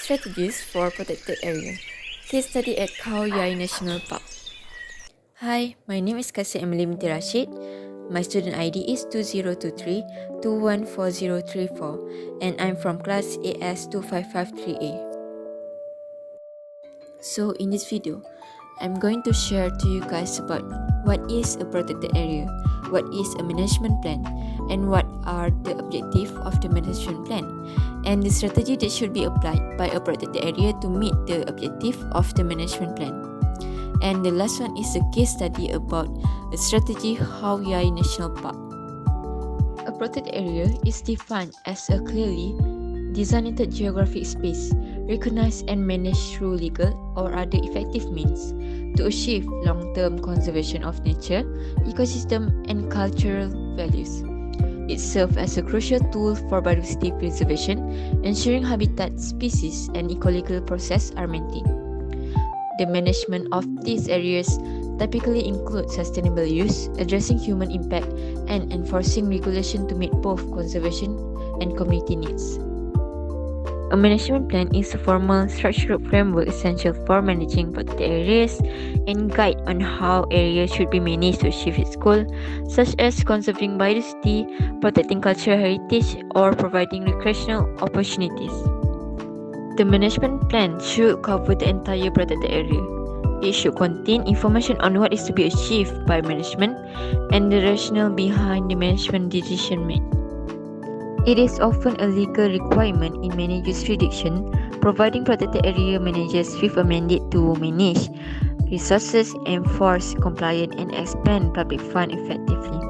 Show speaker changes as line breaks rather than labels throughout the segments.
Strategies for Protected Area. Case study at Khao National Park. Hi, my name is Kasih Emily Binti Rashid. My student ID is 2023-214034 and I'm from class AS2553A. So in this video, I'm going to share to you guys about what is a protected area, what is a management plan, and what are the objectives of the management plan, and the strategy that should be applied by a protected area to meet the objective of the management plan. And the last one is a case study about a strategy Khao National Park. A protected area is defined as a clearly designated geographic space recognized and managed through legal or other effective means to achieve long-term conservation of nature, ecosystem, and cultural values. It serves as a crucial tool for biodiversity preservation, ensuring habitat, species, and ecological process are maintained. The management of these areas typically includes sustainable use, addressing human impact, and enforcing regulation to meet both conservation and community needs. A management plan is a formal, structured framework essential for managing protected areas and guide on how areas should be managed to achieve its goal, such as conserving biodiversity, protecting cultural heritage, or providing recreational opportunities. The management plan should cover the entire protected area. It should contain information on what is to be achieved by management and the rationale behind the management decision made. It is often a legal requirement in many jurisdictions, providing protected area managers with a mandate to manage resources, enforce compliance, and expend public funds effectively.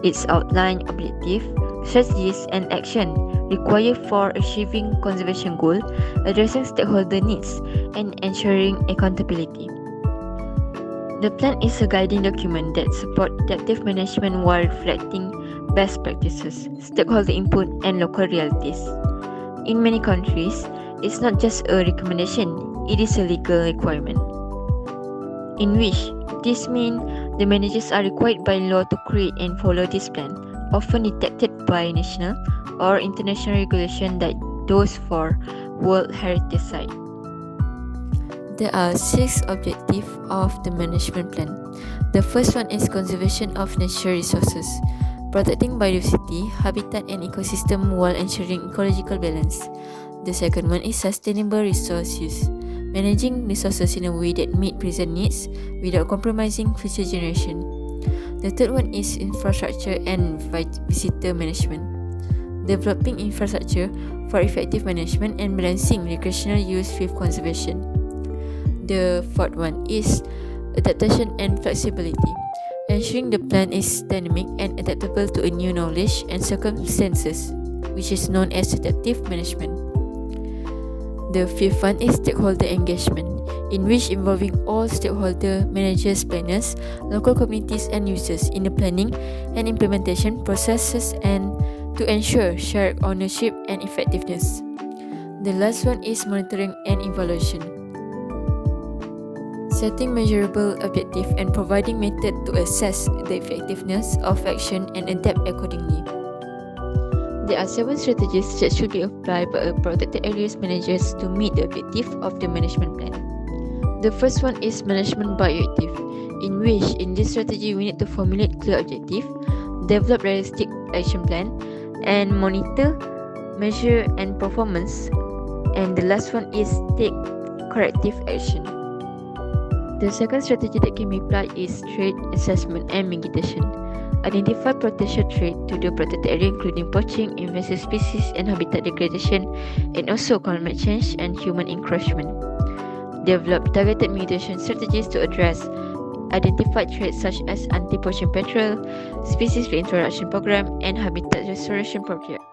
Its outline objectives, strategies, and action required for achieving conservation goals, addressing stakeholder needs, and ensuring accountability. The plan is a guiding document that supports adaptive management while reflecting best practices, stakeholder input, and local realities. In many countries, it's not just a recommendation, it is a legal requirement. In which this means the managers are required by law to create and follow this plan, often dictated by national or international regulation like those for World Heritage Site. There are 6 objectives of the management plan. The first one is conservation of natural resources, protecting biodiversity, habitat, and ecosystem while ensuring ecological balance. The second one is sustainable resource use, managing resources in a way that meet present needs without compromising future generation. The third one is infrastructure and visitor management, developing infrastructure for effective management and balancing recreational use with conservation. The fourth one is adaptation and flexibility, ensuring the plan is dynamic and adaptable to a new knowledge and circumstances, which is known as adaptive management. The fifth one is stakeholder engagement, in which involving all stakeholder managers, planners, local communities, and users in the planning and implementation processes and to ensure shared ownership and effectiveness. The last one is monitoring and evaluation, setting measurable objectives and providing method to assess the effectiveness of action and adapt accordingly. There are 7 strategies that should be applied by protected areas managers to meet the objective of the management plan. The first one is management by objective, in which in this strategy we need to formulate clear objective, develop realistic action plan, and monitor, measure, and performance. And the last one is take corrective action. The second strategy that can be applied is threat assessment and mitigation. Identify potential threats to the protected area including poaching, invasive species, and habitat degradation, and also climate change and human encroachment. Develop targeted mitigation strategies to address identified threats such as anti-poaching patrol, species reintroduction program, and habitat restoration project.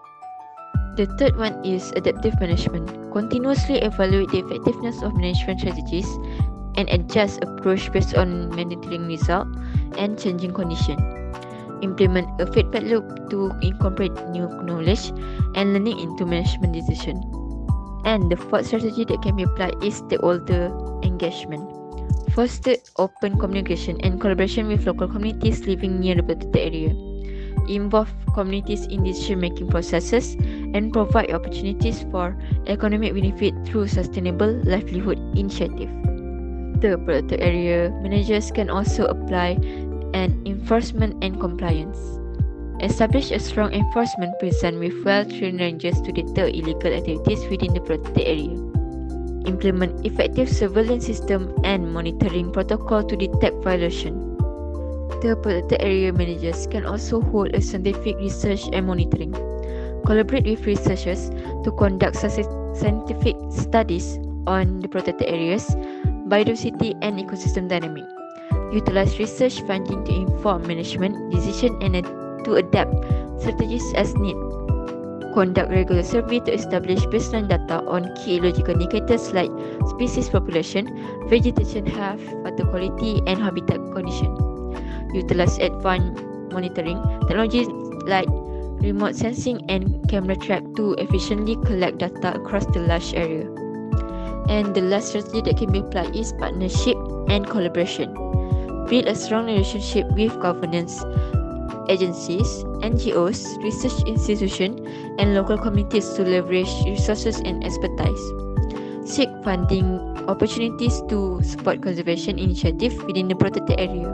The third one is adaptive management. Continuously evaluate the effectiveness of management strategies and adjust approach based on monitoring result and changing condition. Implement a feedback loop to incorporate new knowledge and learning into management decision. And the fourth strategy that can be applied is stakeholder engagement. Foster open communication and collaboration with local communities living near the protected area. Involve communities in decision-making processes and provide opportunities for economic benefit through sustainable livelihood initiative. The protected area managers can also apply an enforcement and compliance. Establish a strong enforcement presence with well-trained rangers to deter illegal activities within the protected area. Implement effective surveillance system and monitoring protocol to detect violation. The protected area managers can also hold a scientific research and monitoring. Collaborate with researchers to conduct scientific studies on the protected areas, biodiversity and ecosystem dynamic. Utilize research finding to inform management decision and to adapt strategies as needed. Conduct regular survey to establish baseline data on key ecological indicators like species population, vegetation health, water quality, and habitat condition. Utilize advanced monitoring technologies like remote sensing and camera trap to efficiently collect data across the large area. And the last strategy that can be applied is partnership and collaboration. Build a strong relationship with governance agencies, NGOs, research institutions, and local communities to leverage resources and expertise. Seek funding opportunities to support conservation initiatives within the protected area.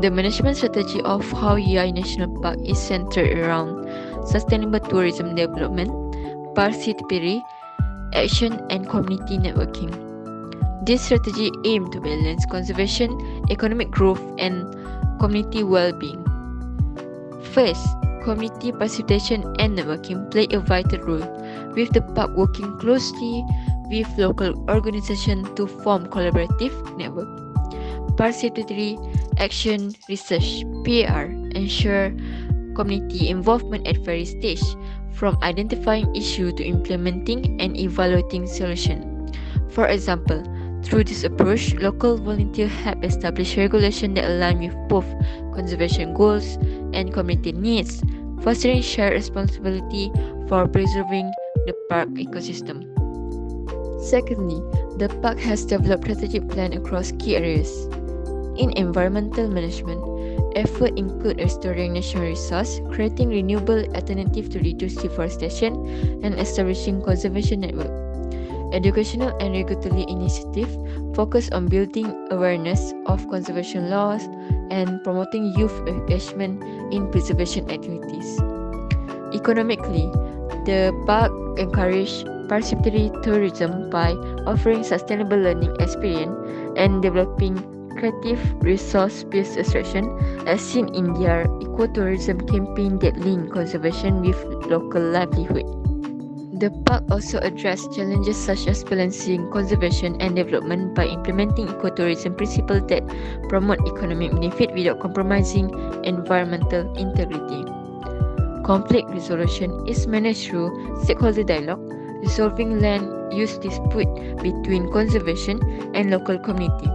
The management strategy of Khao National Park is centered around sustainable tourism development, participatory action, and community networking. This strategy aims to balance conservation, economic growth, and community well-being. First, community participation and networking play a vital role, with the park working closely with local organizations to form collaborative network. Participatory action research (PAR) ensure community involvement at various stages, from identifying issues to implementing and evaluating solutions. For example, through this approach, local volunteers help establish regulations that align with both conservation goals and community needs, fostering shared responsibility for preserving the park ecosystem. Secondly, the park has developed strategic plans across key areas. In environmental management, efforts include restoring natural resources, creating renewable alternatives to reduce deforestation, and establishing conservation networks. Educational and regulatory initiatives focus on building awareness of conservation laws and promoting youth engagement in preservation activities. Economically, the park encourages participatory tourism by offering sustainable learning experience and developing creative resource-based attraction, as seen in their ecotourism campaign that link conservation with local livelihood. The park also addresses challenges such as balancing conservation and development by implementing ecotourism principles that promote economic benefit without compromising environmental integrity. Conflict resolution is managed through stakeholder dialogue, resolving land use dispute between conservation and local community.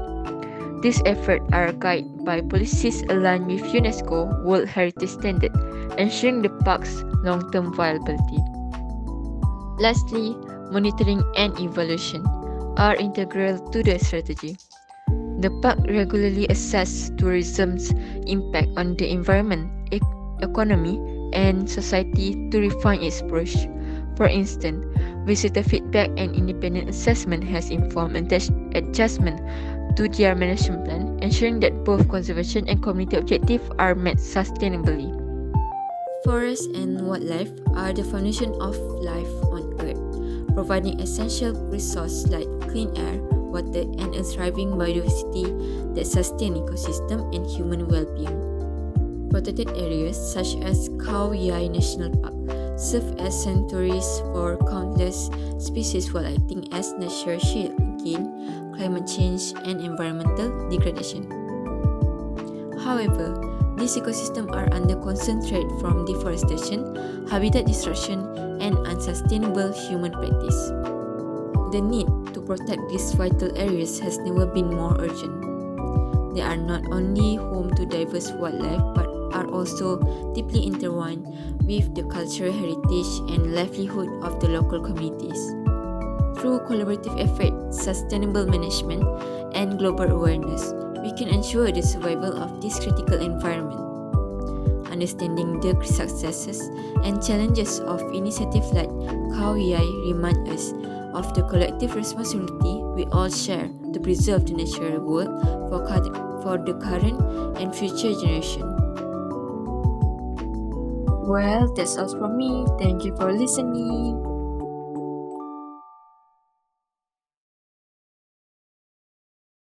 These efforts are guided by policies aligned with UNESCO World Heritage Standard, ensuring the park's long-term viability. Lastly, monitoring and evaluation are integral to the strategy. The park regularly assesses tourism's impact on the environment, economy, and society to refine its approach. For instance, visitor feedback and independent assessment has informed adjustment to their management plan, ensuring that both conservation and community objectives are met sustainably. Forests and wildlife are the foundation of life on Earth, providing essential resources like clean air, water, and a thriving biodiversity that sustain ecosystem and human well-being. Protected areas such as Khao National Park serve as sanctuaries for countless species while acting as natural shield against climate change and environmental degradation. However, these ecosystems are under constant threat from deforestation, habitat destruction, and unsustainable human practice. The need to protect these vital areas has never been more urgent. They are not only home to diverse wildlife but are also deeply intertwined with the cultural heritage and livelihood of the local communities. Through collaborative efforts, sustainable management, and global awareness, we can ensure the survival of this critical environment. Understanding the successes and challenges of initiatives like Khao remind us of the collective responsibility we all share to preserve the natural world for the current and future generation. Well, that's all from me. Thank you for listening.